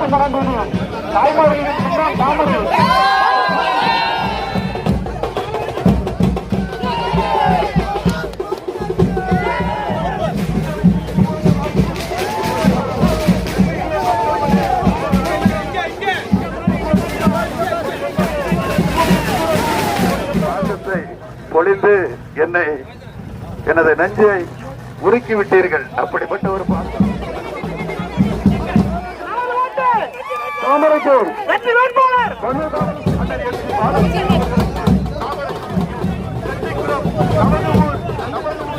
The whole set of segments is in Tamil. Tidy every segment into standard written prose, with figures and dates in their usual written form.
இருந்தும் வழங்கும் தாய்மார்களின் சின்னம் தாமரை. பொழிந்து என்னை எனது நஞ்சை உருக்கி விட்டீர்கள். அப்படிப்பட்ட ஒரு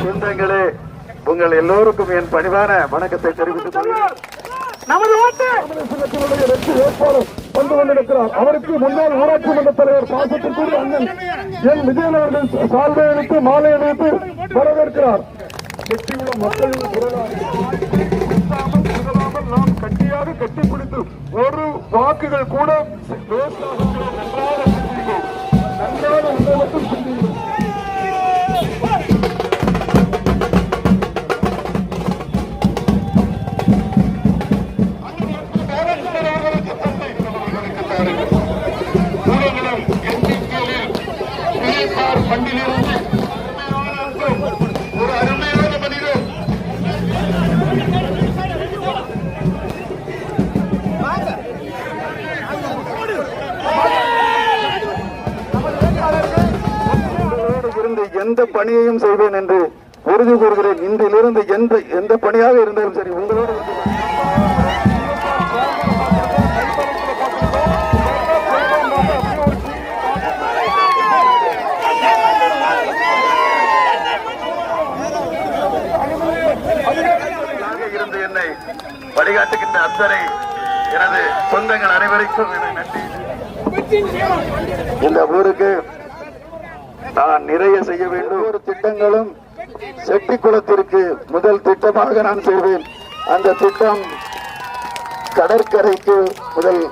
சொந்தங்களே, உங்கள் எல்லோருக்கும் என் பணிவான வணக்கத்தை தெரிவித்துக் கொள்கிறேன். வந்து கொண்டிருக்கிறார். அவருக்கு முன்னாள் ஊராட்சி மன்ற தலைவர் பாசத்திற்குரிய அண்ணன் என் விஜயன் அவர்கள் சால்வை அளித்து மாலை அணிவித்து வரவேற்கிறார். கெட்டியுள்ள மக்களின் குரலாக நாம் கட்டியாக கட்டிப்பிடித்து ஒரு வாக்குகள் கூட நன்றாக உங்களை மட்டும் சிந்தியுங்கள். ஒரு அருமையான மனிதர் இருந்து எந்த பணியையும் செய்வேன் என்று உறுதி கூறுகிறேன். இன்றிலிருந்து எந்த பணியாக இருந்தாலும் சரி உங்களோடு இருந்து என்னை வழிகாட்டுகின்ற அத்தனை எனது சொந்தங்கள் அனைவருக்கும் நன்றி. இந்த ஊருக்கு நான் நிறைய செய்ய வேண்டும். ஒரு திட்டங்களும் செட்டிக்குளத்திற்கு முதல் திட்டமாக நான் செய்வேன். அந்த திட்டம் கடற்கரைக்கு முதல்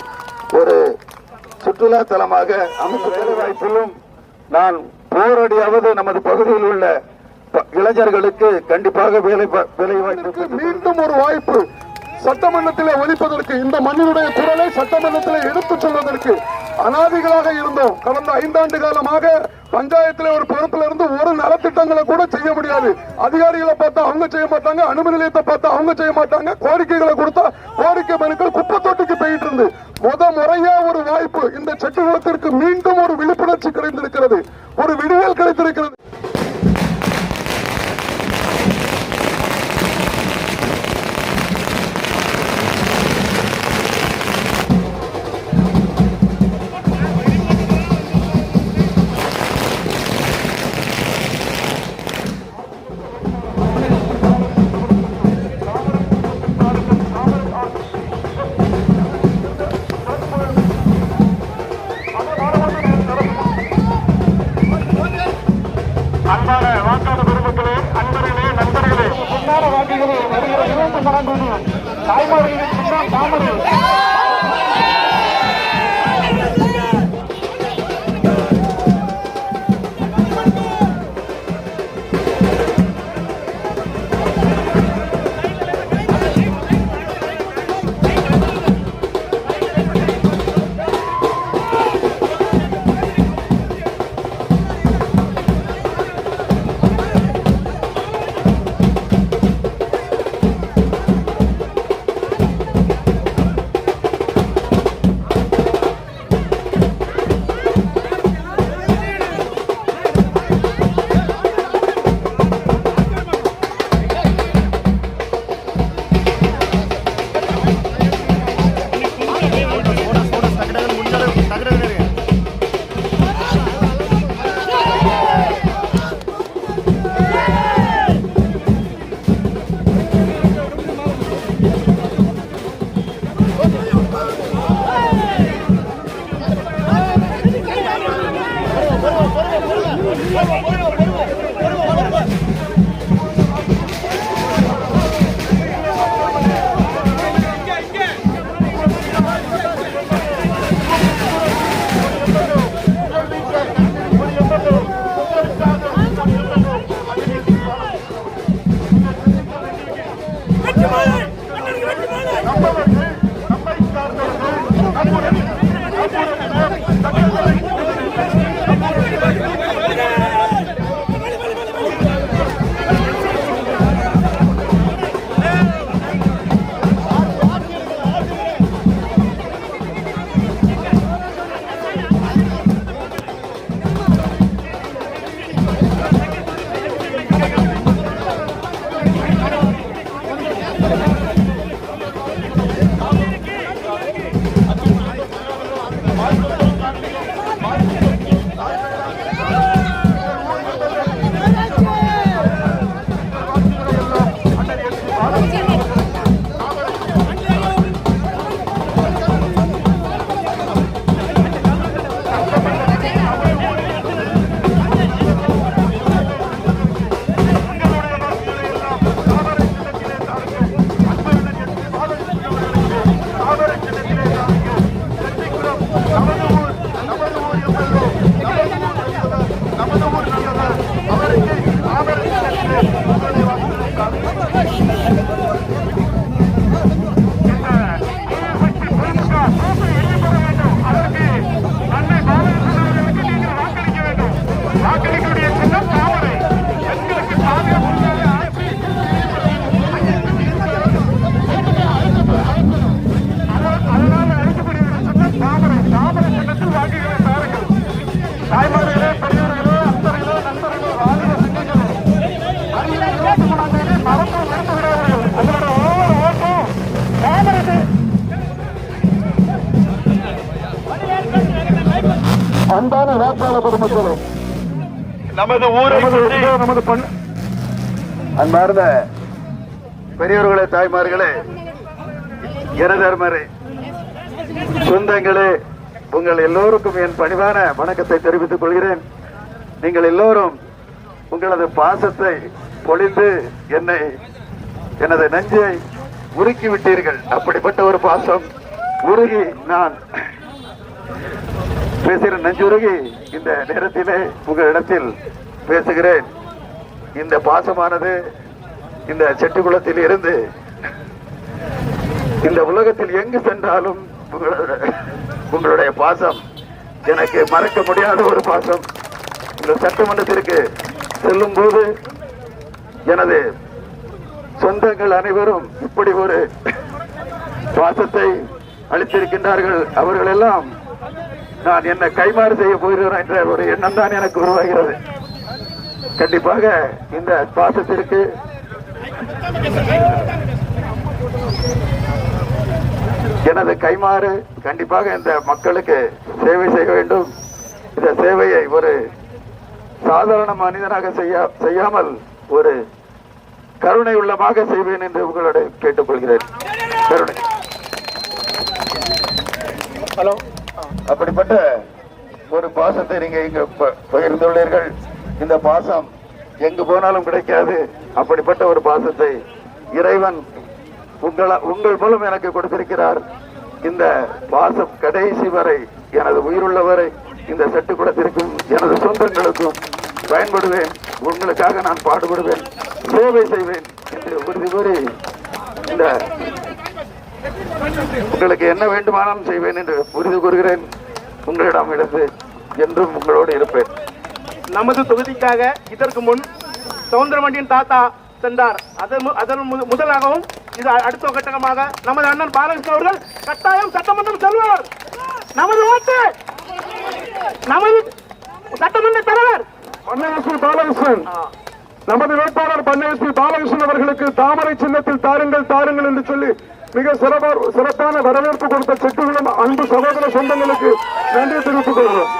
ஒரு சுற்றுலா தலமாக அமைந்த வேலை வாய்ப்பிலும் நான் போராடியாவது நமது பகுதியில் உள்ள இளைஞர்களுக்கு கண்டிப்பாக வேலை வாய்ப்பு மீண்டும் ஒரு வாய்ப்பு சட்டமன்றத்திலே ஒலிப்பதற்கு, இந்த மண்ணினுடைய குரலை சட்டமன்றத்திலே எடுத்துச் சொல்வதற்கு அனாதிகளாக இருந்தோம். கடந்த 5 ஆண்டு காலமாக பஞ்சாயத்திலே ஒரு பொறுப்புல இருந்து ஒரு நலத்திட்டங்களை கூட செய்ய முடியாது. அதிகாரிகளை பார்த்தா அவங்க செய்ய மாட்டாங்க, அனுமதி நிலையத்தை பார்த்தா அவங்க செய்ய மாட்டாங்க, கோரிக்கைகளை கொடுத்தா கோரிக்கை மனுக்கள் குப்பை தொட்டிக்கு போயிட்டு இருந்து முறையா ஒரு வாய்ப்பு இந்த செட்டிக்குளத்திற்கு மீண்டும் ஒரு விழிப்புணர்ச்சி கிடைத்திருக்கிறது, ஒரு விடுதல் கிடைத்திருக்கிறது. அன்பான வாக்காளர் பெருமக்களே, அன்பர்களே, நண்பர்களே, பொன்னான வாக்குகளை வருகிற 24 தாய்மார்களின் சின்னம் தாமரை. நம்மை சார்ந்தவர்கள் வாக்களிக்கக்கூடிய சின்னம் தாமரை. எங்களுக்கு அதனால அழைக்கக்கூடிய சின்னம் தாமரை. தாமரை சின்னத்தில் வாக்குகளை தாருங்கள். தாய்மார்களே, பெரியவர்களே, அத்தர்களே, நண்பர்களே, வாலிப சங்கங்களே, அருகிலே 23ஆம் தேதி மரத்தில் நிறுத்து விடாதீர்கள். உங்களோட ஒவ்வொரு ஓட்டும் தாமரை. அன்பான வாக்காளர் பெருமக்களே, நமது அன்பார்ந்த பெரியவர்களே, தாய்மார்களே, எனதர்மரே, சொந்தங்களே, உங்கள் எல்லோருக்கும் என் பணிவான வணக்கத்தை தெரிவித்துக் கொள்கிறேன். நீங்கள் எல்லோரும் உங்களது பாசத்தை பொழிந்து எனது நெஞ்சை உருக்கி விட்டீர்கள். அப்படிப்பட்ட ஒரு பாசம் உருகி நான் பேசுகிற நெஞ்சுருகி இந்த நேரத்திலே உங்களிடத்தில் பேசுகிறேன். இந்த பாசமானது இந்த செட்டிக்குளத்தில் இருந்து இந்த உலகத்தில் எங்கு சென்றாலும் உங்களுடைய பாசம் எனக்கு மறக்க முடியாத ஒரு பாசம். இந்த சட்டமன்றத்திற்கு செல்லும் போது எனது சொந்தங்கள் அனைவரும் இப்படி ஒரு பாசத்தை அளித்திருக்கின்றார்கள். அவர்கள் எல்லாம் நான் என்ன கைமாறு செய்ய போகிறேன் என்ற ஒரு எண்ணம் தான் எனக்கு உருவாகிறது. கண்டிப்பாக இந்த பாசத்திற்கு எனது கைமாறு கண்டிப்பாக இந்த மக்களுக்கு சேவை செய்ய வேண்டும். இந்த சேவையை ஒரு சாதாரண மனிதனாக செய்யாமல் ஒரு கருணை உள்ளமாக செய்வேன் என்று உங்களோட கேட்டுக்கொள்கிறேன். கருணை. ஹலோ. அப்படிப்பட்ட ஒரு பாசத்தை நீங்க இங்க பகிர்ந்துள்ளீர்கள். இந்த பாசம் எங்கு போனாலும் கிடைக்காது. அப்படிப்பட்ட ஒரு பாசத்தை இறைவன் உங்கள் மூலம் எனக்கு கொடுத்திருக்கிறார். இந்த பாசம் கடைசி வரை எனது உயிருள்ளவரை இந்த செட்டுக்குளத்திற்கும் எனது சொந்தங்களுக்கும் பயன்படுவேன். உங்களுக்காக நான் பாடுபடுவேன், சேவை செய்வேன் என்று உறுதி கூறி இந்த உங்களுக்கு என்ன வேண்டுமானாலும் செய்வேன் என்று உறுதி கூறுகிறேன். உங்களிடம் இருந்து என்றும் உங்களோடு இருப்பேன். நமது தொகுதிக்காக இதற்கு முன் சவுந்தரமண்டியின் தாத்தா சென்றார். அதன் முதலாகவும் இது அடுத்த கட்டமாக நமது அண்ணன் பாலகிருஷ்ணன் அவர்கள் கட்டாயம் சட்டமன்றம் செல்வார். நமது ஓட்டு நமது சட்டமன்ற தலைவர் பன்னேஸ்வரி பாலகிருஷ்ணன், நமது வேட்பாளர் பன்னேஸ்வரி பாலகிருஷ்ணன் அவர்களுக்கு தாமரை சின்னத்தில் தாருங்கள் தாருங்கள் என்று சொல்லி மிக சிறப்பான வரவேற்பு கொடுத்த செட்டுகளும் அன்பு சகோதர சொந்தங்களுக்கு நன்றி தெரிவித்துக் கொள்கிறோம்.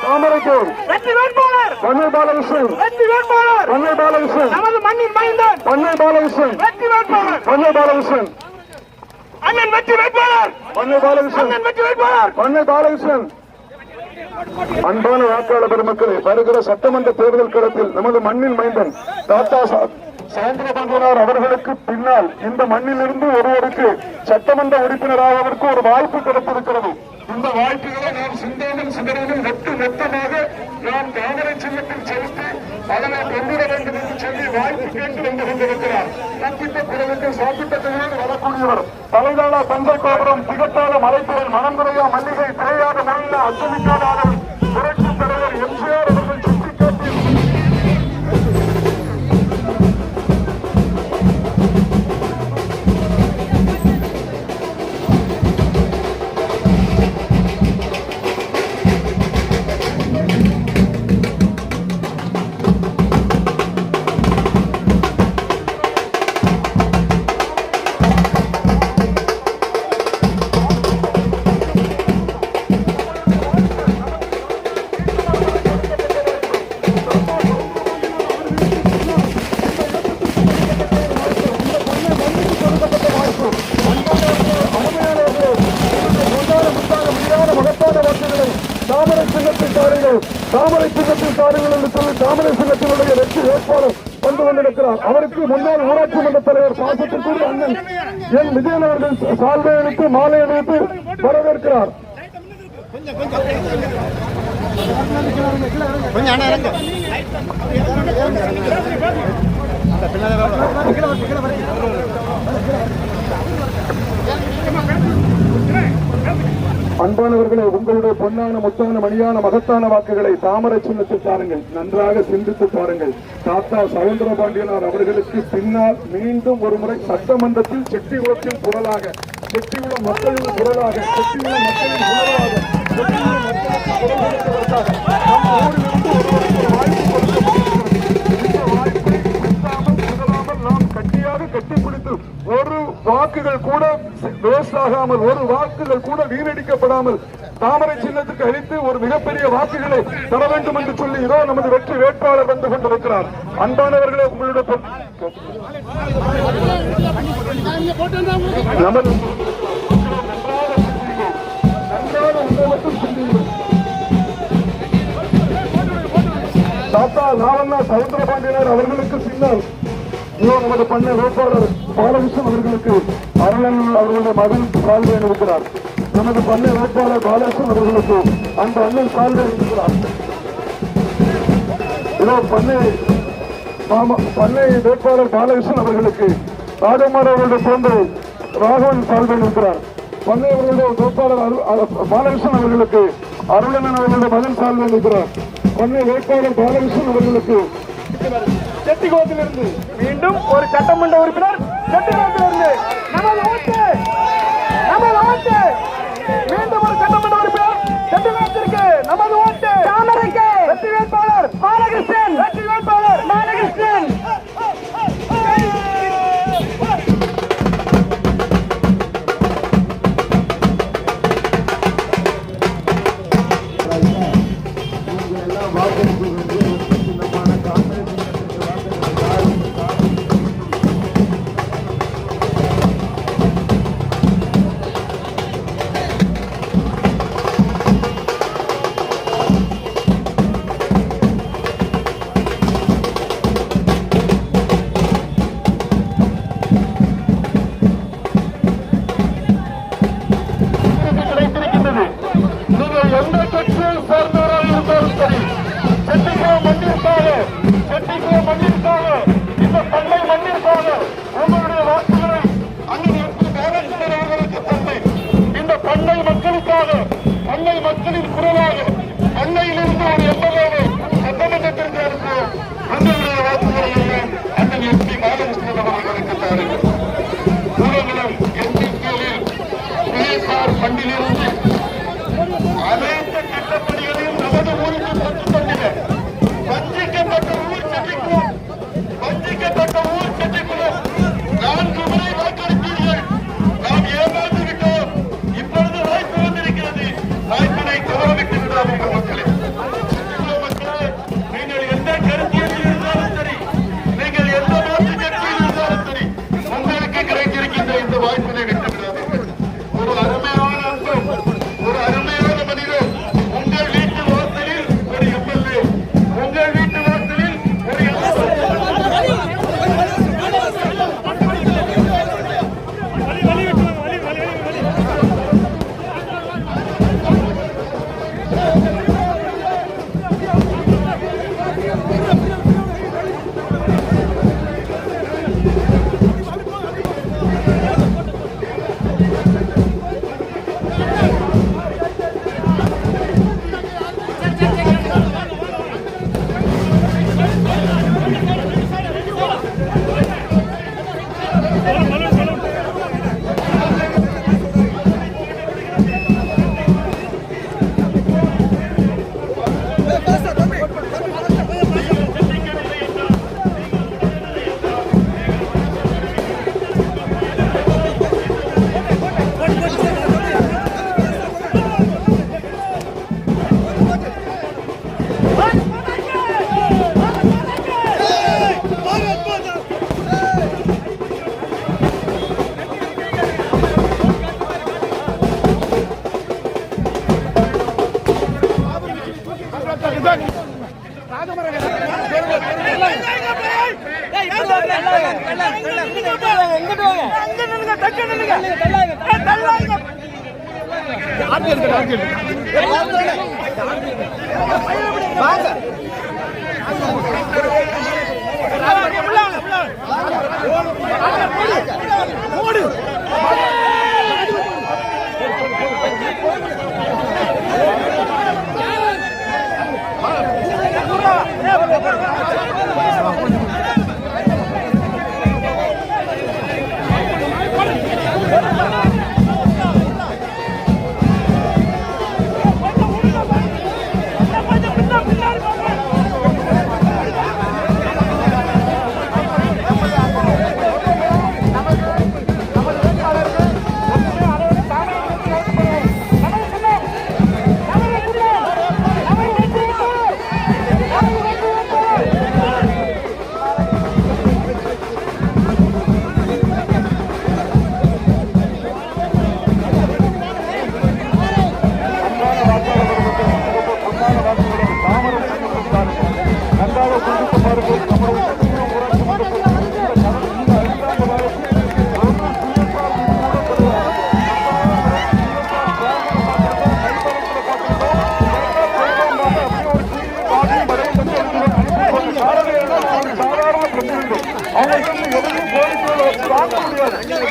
தாமரைக்கு வெற்றி வேட்பாளர் பன்னே பாலகிருஷ்ணன், வெற்றி வேட்பாளர் பன்னே பாலகிருஷ்ணன், நமது மண்ணின் மைந்தன் பன்னே பாலகிருஷ்ணன், வெற்றி வேட்பாளர் பன்னே பாலகிருஷ்ணன், அண்ணன் வெற்றி வேட்பாளர் பன்னே பாலகிருஷ்ணன், அண்ணன் வெற்றி வேட்பாளர் பன்னே பாலகிருஷ்ணன். அன்பான வாக்காளர் பெருமக்களே, வருகிற சட்டமன்ற தேர்தல் களத்தில் நமது மண்ணின் மைந்தன் தாத்தா சவுந்தரபாண்டியனார் அவர்களுக்கு பின்னால் இந்த மண்ணிலிருந்து ஒருவருக்கு சட்டமன்ற உறுப்பினராக ஒரு வாய்ப்பு கிடைத்திருக்கிறது. இந்த வாய்ப்புகளை நாம் சிந்தாமல் சிதறாமல் மொத்தமாக நாம் தாமரை சின்னத்தில் செலுத்தி அதனை கொண்டுட வேண்டும் என்று சொல்லி வாய்ப்பு கேட்டு வந்து கொண்டிருக்கிறார். தப்பித்த பிறகு சாப்பிட்ட கையோடு வரக்கூடியவர் தலைதாள தந்தை கோபுரம் திகட்டாத மலைப்புறல் மனங்குறையா மல்லிகை திரையாத மொழியில அச்சமிக்காத புரட்சி தலைவர் எம்ஜிஆர் அவர்கள் சுட்டிக்காட்டி தாமரை சின்னத்தில் தாருங்கள் என்று சொல்லி தாமரை சின்னத்தினுடைய வெற்றி வேட்பாளர் வந்து கொண்டிருக்கிறார். அவருக்கு முன்னாள் ஊராட்சி மன்ற தலைவர் பாசத்திற்குரிய அண்ணன் என் விஜயன் அவர்கள் சால்வை அளித்து மாலை அணிவித்து வரவேற்கிறார். அன்பானவர்களே, உங்களுடைய பொன்னான முத்தான மணியான மகத்தான வாக்குகளை தாமரை சின்னத்தில் தாருங்கள். நன்றாக சிந்தித்து பாருங்கள். தாத்தா சவுந்தரபாண்டியனார் அவர்களுக்கு பின்னால் மீண்டும் ஒரு முறை சட்டமன்றத்தில் செட்டிகுளத்தின் குரலாக, செட்டிகுளம் மக்களின் குரலாக, செட்டிகுளம் மக்களின் குரலாக, செட்டிகுளம் மக்களுக்கு குரல் கொடுப்பதற்காக நம் ஊரிலிருந்து ஒருவருக்கு ஒரு வாய்ப்பு கொடுக்கப்பட்டிருக்கிறது. இந்த வாய்ப்பை விட்டாமல் விடாமல் நாம் கட்டியாக கட்டிப்பிடித்து ஒரு வாக்குகள் கூட வேஸ்ட் ஆகாமல், ஒரு வாக்குகள் கூட வீணடிக்கப்படாமல் தாமரை சின்னத்துக்கு அளித்து ஒரு மிகப்பெரிய வாக்குகளை தர வேண்டும் என்று சொல்லி இதோ நமது வெற்றி வேட்பாளர் வந்து கொண்டிருக்கிறார். அன்பானவர்களே, உங்களுடைய தாத்தா நாவண்ணா சவுந்தரபாண்டியனார் அவர்களுக்கு பின்னால் நமது பண்ணை வேட்பாளர் பாலகிருஷ்ணன் அவர்களுக்கு அருளன் அவர்களுடைய மகன் சால்வை இருக்கிறார். நமது பண்ணை வேட்பாளர் பாலகிருஷ்ணன் அவர்களுக்கு அந்த அண்ணன் சால்வை இருக்கிறார். இதோ பண்ணை வேட்பாளர் பாலகிருஷ்ணன் அவர்களுக்கு ராஜகுமார் அவர்களுடைய குழந்தை ராகவன் சால்வை இருக்கிறார். பண்ணை அவர்களுடைய வேட்பாளர் பாலகிருஷ்ணன் அவர்களுக்கு அருளன் அவர்களுடைய மகன் சால்வை இருக்கிறார். பண்ணை வேட்பாளர் பாலகிருஷ்ணன் அவர்களுக்கு செட்டிகுளத்திலிருந்து மீண்டும் ஒரு சட்டமன்ற உறுப்பினர், செட்டிகுளத்திலிருந்து நமது ஓட்டு மீண்டும் ஒரு சட்டமன்ற உறுப்பினர், செட்டிகுளத்திற்கு நமது ஓட்டு தாமரைக்கு வெற்றி வேட்பாளர் பாலகிருஷ்ணன், வெற்றி வேட்பாளர் பாலகிருஷ்ணன். மக்களின் குரலாக அன்னையிலிருந்து ஒரு எம்எல்ஏவை சட்டமன்றத்திற்கு அனுப்புவோம். உங்களுடைய வாக்குகளை எல்லாம் அண்ணன் எம்பி பாலகிருஷ்ணன் அவர்களுக்கு தாருங்கள். ஊடகம் எண்ணிக்கையில் பிஎஸ்ஆர் ஃபண்டிலிருந்து அனைத்து திட்டப்பணிகளையும் நமது ஊருக்கு பெற்றுத் தந்திட வஞ்சிக்கப்பட்ட ஊர் செட்டிக்குளம், வஞ்சிக்கப்பட்ட ஊர் செட்டிக்குளம் 4 முறை வாக்களித்தீர்கள். நாம் ஏமாந்து விட்டோம். இப்பொழுது வாய்ப்பு வந்திருக்கிறது. வாய்ப்பினை தவறவிட்டு விடாதீர்கள் மக்களே. மக்களே, நீங்கள் எந்த கருத்தியில் இருந்தாலும் சரி, நீங்கள் எந்த மாற்று கட்சியில் இருந்தாலும் சரி, உங்களுக்கு கிடைத்திருக்கின்ற இந்த வாய்ப்பினை விட்டு விடாதீர்கள். ஒரு அருமையான அன்பம், ஒரு அருமையான மனிதர் உங்கள் வீட்டு வாசலில் ஒரு எம்எல்ஏ, உங்கள் வீட்டு வாசலில் ஒரு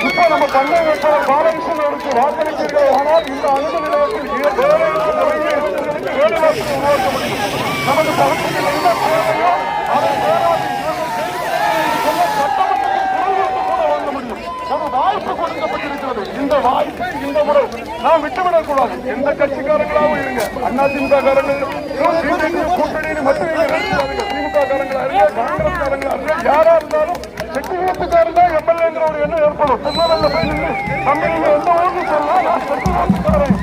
இப்ப நம்ம பண்ணை வேட்பாளர் பாலகிருஷ்ணன் அவருக்கு வாக்களித்தீர்கள். ஆனால் இந்த அனுமதி நிலையத்தில் வேலை இளைஞர்களுக்கு வேலை வாய்ப்பு உருவாக்க முடியும். நமது பகுதியில் என்ன தேவையோ அதை சட்டமன்றத்தில் குரல் கூட வாங்க முடியும். ஒரு வாய்ப்பு கொடுக்கப்பட்டிருக்கிறது. இந்த வாய்ப்பை இந்த முறை நாம் விட்டுவிடக் கூடாது. எந்த கட்சிக்காரங்களாகவும் இருங்க, அதிமுக காரங்கள் கூட்டணி மட்டும் திமுக காரங்களா இருங்க, காங்கிரஸ் காரங்களா இருங்க, யாரா இருந்தாலும் செட்டிநாட்டுக்காரங்க எம்எல்ஏங்கிற ஒரு எண்ணம் ஏற்படும். திருநெல்வேலியில் போய் நின்று நம்ம நீங்க எந்த ஊருக்கு சொல்லலாம், நான் செட்டிநாட்டுக்காரன்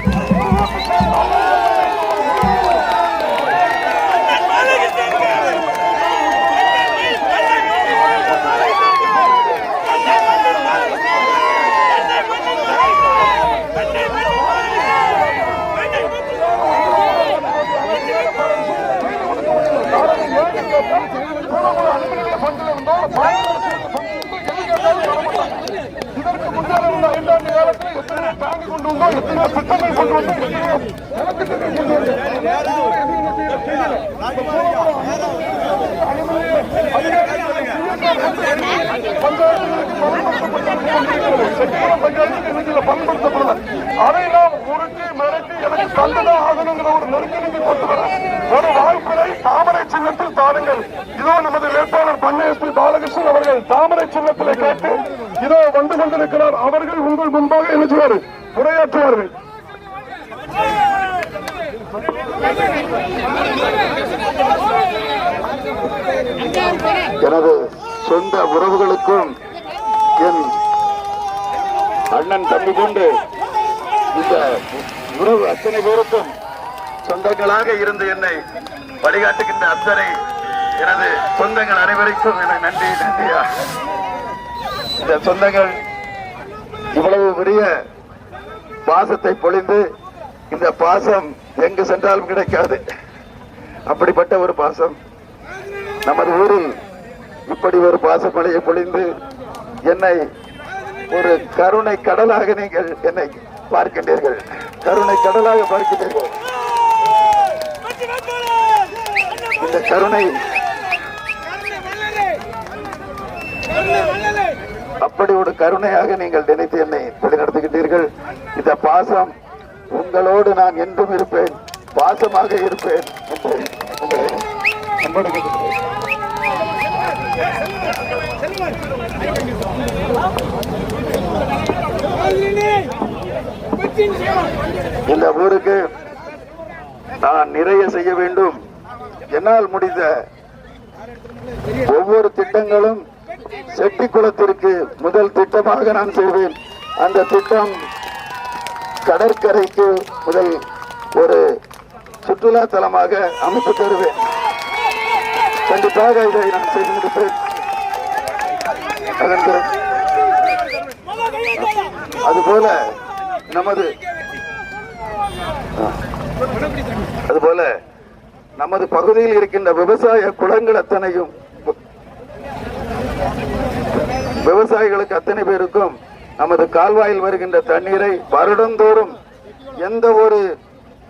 இதற்கு முன்னால் உள்ள 5 ஆண்டு காலத்தில் எத்தனை தாங்கி கொண்டு வந்தோம், எத்தனை திட்டங்கள் கொண்டு வந்தோம், பயன்படுத்தப்படல. அதை நாம் உருட்டி மிரட்டி எனக்கு கண்டுதான் ஆகணுங்கிற ஒரு நெருக்கடிக்கு கொண்டு வர ஒரு வாய்ப்பினை தாமரை சின்னத்தில் தாருங்கள். இதோ நமது வேட்பாளர் பண்ணை எஸ் பி பாலகிருஷ்ணன் அவர்கள் தாமரை சின்னத்திலே கேட்டு இதோ வந்து கொண்டிருக்கிறார். அவர்கள் உங்கள் முன்பாக என்ன செய்வார், உரையாற்றுவார்கள். எனது சொந்த உறவுகளுக்கும் என் அண்ணன் தம்பி கொண்டு இந்த உறவு அத்தனை பேருக்கும் சொந்தங்களாக இருந்து என்னை வழிகாட்டுகின்ற அத்தனை எனது சொந்தங்கள் அனைவருக்கும் எனக்கு நன்றி. நன்றியா, இந்த சொந்தங்கள் இவ்வளவு பெரிய பாசத்தை பொழிந்து, இந்த பாசம் எங்கு சென்றாலும் கிடைக்காது. அப்படிப்பட்ட ஒரு பாசம் நமது ஊரில் இப்படி ஒரு பாசமழையை பொழிந்து என்னை ஒரு கருணை கடலாக நீங்கள் என்னை பார்க்கின்றீர்கள். கருணை கடலாக பார்க்கின்றீர்கள். இந்த கருணை அப்படி ஒரு கருணையாக நீங்கள் நினைத்து என்னை வழிநடத்துகின்றீர்கள். இந்த பாசம் உங்களோடு நான் என்றும் இருப்பேன், பாசமாக இருப்பேன் என்று இந்த ஊருக்கு நான் நிறைய செய்ய வேண்டும். என்னால் முடிந்த ஒவ்வொரு திட்டங்களும் செட்டிக்குளத்திற்கு முதல் திட்டமாக நான் செய்வேன். அந்த திட்டம் கடற்கரைக்கு முதல் ஒரு சுற்றுலா தலமாக அமைத்து தருவேன். கண்டிப்பாக இதை நான் செய்து முடிப்பேன். அதுபோல நமது பகுதியில் இருக்கின்ற விவசாய குளங்கள் அத்தனையும் விவசாயிகளுக்கு அத்தனை பேருக்கும் நமது கால்வாயில் வருகின்ற தண்ணீரை வருடந்தோறும் எந்த ஒரு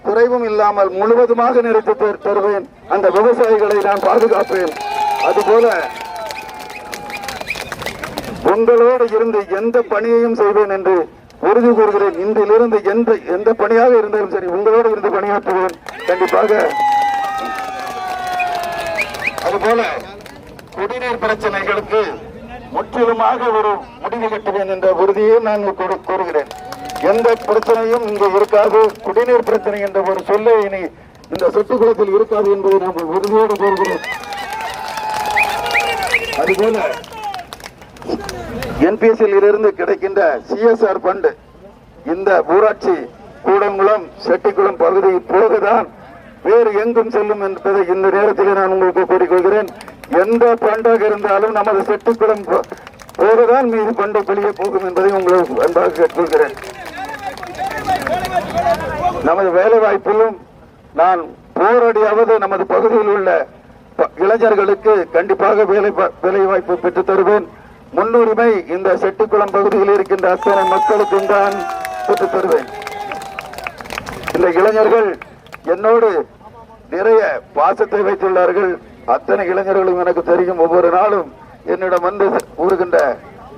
குறைவும் இல்லாமல் முழுவதுமாக நிறைத்து தருவேன். அந்த விவசாயிகளை நான் பாதுகாப்பேன். அதுபோல உங்களோடு இருந்து எந்த பணியையும் செய்வேன் என்று உறுதி கூறுகிறேன். இன்றிலிருந்து எந்த பணியாக இருந்தாலும் சரி உங்களோடு இருந்து பணியாற்றுவேன் கண்டிப்பாக. அதுபோல குடிநீர் பிரச்சனைகளுக்கு முற்றிலுமாக ஒரு முடிவு கட்டுவேன் என்ற உறுதியை நான் கூறுகிறேன். எந்த பிரச்சனையும் இங்கு இருக்காது. குடிநீர் பிரச்சனை என்ற ஒரு சொல்லே இனி இந்த சொத்துக்குளத்தில் இருக்காது என்பதை நாம் உறுதியோடு கூறுகிறோம். அதுபோல என்பிஎஸ்சில் இருந்து கிடைக்கின்ற CSR ஃபண்ட் இந்த ஊராட்சி கூடங்குளம் செட்டிக்குளம் பகுதி போகதான் வேறு எங்கும் செல்லும் என்பதை இந்த நேரத்தில் நான் உங்களுக்கு கூறிக்கொள்கிறேன். எந்த ஃபண்டாக இருந்தாலும் நமது செட்டிக்குளம் போகதான் மீது ஃபண்டு வெளியே போகும் என்பதை உங்களுக்கு அன்பாக கேட்டுக்கொள்கிறேன். நமது வேலை வாய்ப்பிலும் நான் போராடியாவது நமது பகுதியில் உள்ள இளைஞர்களுக்கு கண்டிப்பாக வேலை வாய்ப்பு பெற்றுத் தருவேன். முன்னுரிமை இந்த செட்டிக்குளம் பகுதியில் இருக்கின்ற அத்தனை மக்களுக்கும் தான் பெற்றுத் தருவேன். இந்த இளைஞர்கள் என்னோடு நிறைய பாசத்தை வைத்துள்ளார்கள். அத்தனை இளைஞர்களும் எனக்கு தெரியும். ஒவ்வொரு நாளும் என்னிடம் வந்து கூறுகின்ற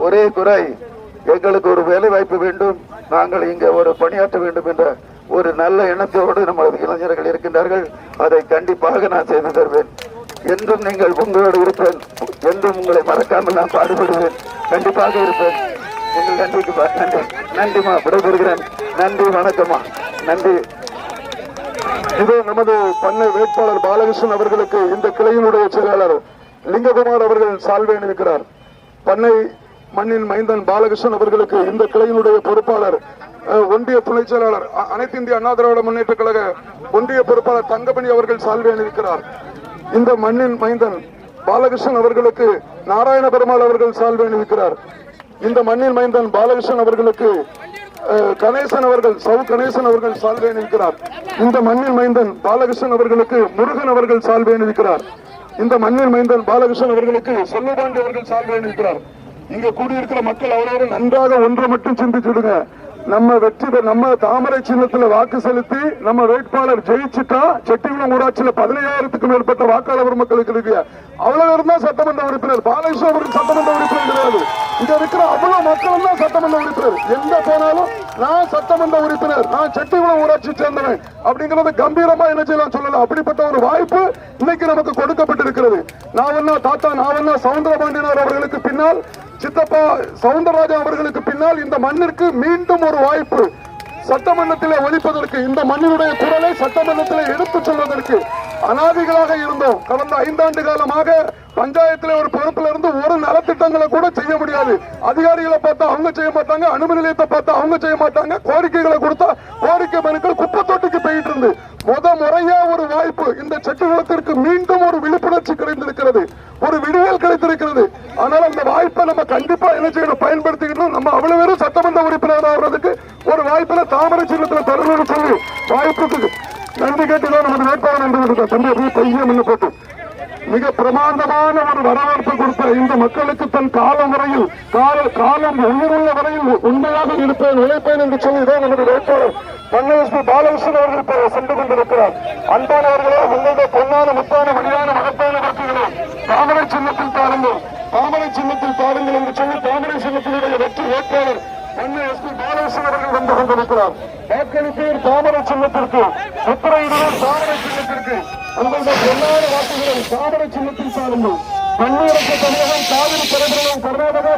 ஒரே குறை, எங்களுக்கு ஒரு வேலை வாய்ப்பு வேண்டும், நாங்கள் இங்கே ஒரு பணியாற்ற வேண்டும் என்ற ஒரு நல்ல எண்ணத்தோடு நமது இளைஞர்கள் இருக்கின்றார்கள். அதை கண்டிப்பாக நான் செய்து தருவேன். என்றும் நீங்கள் உங்களோடு இருப்பேன். என்றும் உங்களை மறக்காமல் நான் பாடுபடுவேன். கண்டிப்பாக இருப்பேன். உங்கள் நன்றிக்கு நன்றிமா விடைபெறுகிறேன். நன்றி, வணக்கம்மா. நன்றி. இது நமது பண்ணை வேட்பாளர் பாலகிருஷ்ணன் அவர்களுக்கு இந்த கிளையினுடைய செயலாளர் லிங்ககுமார் அவர்கள் சால்வை அணிவிக்கிறார். பண்ணை மண்ணின் மைந்தன் பாலகிருஷ்ணன் அவர்களுக்கு இந்த கிளையினுடைய பொறுப்பாளர் ஒன்றிய துணை செயலாளர் அனைத்து இந்திய அண்ணா திராவிட முன்னேற்ற கழக ஒன்றிய பொறுப்பாளர் தங்கமணி அவர்கள் சால்வை அணிவிக்கிறார். இந்த மண்ணின் மைந்தன் பாலகிருஷ்ணன் அவர்களுக்கு நாராயண பெருமாள் அவர்கள் சால்வை அணிவிக்கிறார். இந்த மண்ணின் மைந்தன் பாலகிருஷ்ணன் அவர்களுக்கு கணேசன் அவர்கள் கணேசன் அவர்கள் சால்வை அணிவிக்கிறார். இந்த மண்ணின் மைந்தன் பாலகிருஷ்ணன் அவர்களுக்கு முருகன் அவர்கள் சால்வை அணிவிக்கிறார். இந்த மண்ணின் மைந்தன் பாலகிருஷ்ணன் அவர்களுக்கு செல்வபாண்டி அவர்கள் சால்வை அணிவிக்கிறார். இங்க கூடியிருக்கிற மக்கள் அவரவரும் நன்றாக ஒன்று மட்டும் சிந்திச்சுடுங்க. நம்ம தாமரை சின்னத்துல வாக்கு செலுத்தி நம்ம வேட்பாளர் ஜெயிச்சுட்டா செட்டிகுளம் ஊராட்சியில 15,000க்கும் மேற்பட்ட வாக்காளர் மக்களுக்கு இருக்கு. அவ்வளவு இருந்தா சட்டமன்ற உறுப்பினர். பாலகிருஷ்ணன் அவருக்கு சட்டமன்ற உறுப்பினர் கிடையாது. இங்க இருக்கிற அவ்வளவு மக்கள் தான் சட்டமன்ற உறுப்பினர். எங்க போனாலும் நான் சட்டமன்ற உறுப்பினர், நான் செட்டிகுளம் ஊராட்சி சேர்ந்தவன் அப்படிங்கறது கம்பீரமா என்ன செய்யலாம் சொல்லலாம். அப்படிப்பட்ட ஒரு வாய்ப்பு இன்னைக்கு நமக்கு கொடுக்கப்பட்டிருக்கிறது. நான் தாத்தா சவுந்தரபாண்டியனார் அவர்களுக்கு பின்னால் சித்தப்பா சவுந்தரராஜா அவர்களுக்கு பின்னால் இந்த மண்ணிற்கு மீண்டும் ஒரு வாய்ப்பு சட்டமன்றத்திலே ஒலிப்பதற்கு, இந்த மண்ணினுடைய குரலை சட்டமன்றத்திலே எடுத்துச் சொல்வதற்கு அனாதிகளாக இருந்தோம். கடந்த 5 ஆண்டு காலமாக பஞ்சாயத்திலே ஒரு பொறுப்புல இருந்து ஒரு நலத்திட்டங்களை கூட செய்ய முடியாது. அதிகாரிகளை பார்த்தா அவங்க செய்ய மாட்டாங்க, அனுமதி நிலையத்தை பார்த்தா அவங்க செய்ய மாட்டாங்க, கோரிக்கைகளை கொடுத்தா கோரிக்கை மனுக்கள் குப்பை தொட்டிக்கு போயிட்டு இருந்து முறையா ஒரு வாய்ப்பு இந்த செட்டிகுளத்திற்கு மீண்டும் ஒரு விழிப்புணர்ச்சி கிடைத்திருக்கிறது, ஒரு விடியல் கிடைத்திருக்கிறது. ஆனால் அந்த வாய்ப்பை நம்ம கண்டிப்பா என்ன செய்யணும், பயன்படுத்திக்கணும். நம்ம அவ்வளவு பேரும் சட்டமன்ற உறுப்பினர் ஆகிறதுக்கு ஒரு வாய்ப்புல தாமரை சின்னத்தில் தரணும்னு சொல்லி வாய்ப்புக்கு நன்றி கேட்டுதான் நமது வேட்பாளர் என்று தம்பி பையன் முன்ன போட்டு மிக பிரமாண்டமான ஒரு வரவேற்பு கொடுத்த இந்த மக்களுக்கு தன் காலம் வரையில் காலம் உயிருள்ள வரையில் உண்மையாக இருப்பேன் உழைப்பேன் என்று சொல்லிதான் நமது வேட்பாளர் பண்ணை பாலகிருஷ்ணன் அவர்கள் சென்று கொண்டிருக்கிறார். அன்பானவர்களே, உங்களுடைய பொன்னான முத்தான வழியான மகத்தான வாக்குகளை தாமரை சின்னத்தில் தாருங்கள், தாமரை சின்னத்தில் தாருங்கள் என்று சொல்லி தாமரை சின்னத்தினுடைய வெற்றி வேட்பாளர் பண்ணை பாலகிருஷ்ணன் அவர்கள் வந்து கொண்டிருக்கிறார். வாக்களிப்பேர் தாமரை சின்னத்திற்கு, முத்திரையிடுவோர் தாமரை சின்னத்திற்கு. உங்களுடைய பொன்னான வாக்குகளை தாமரை சின்னத்தில் தாருங்கள். பன்னீரக்க தமிழகம், காவிரி பரம்பரம், கர்நாடகா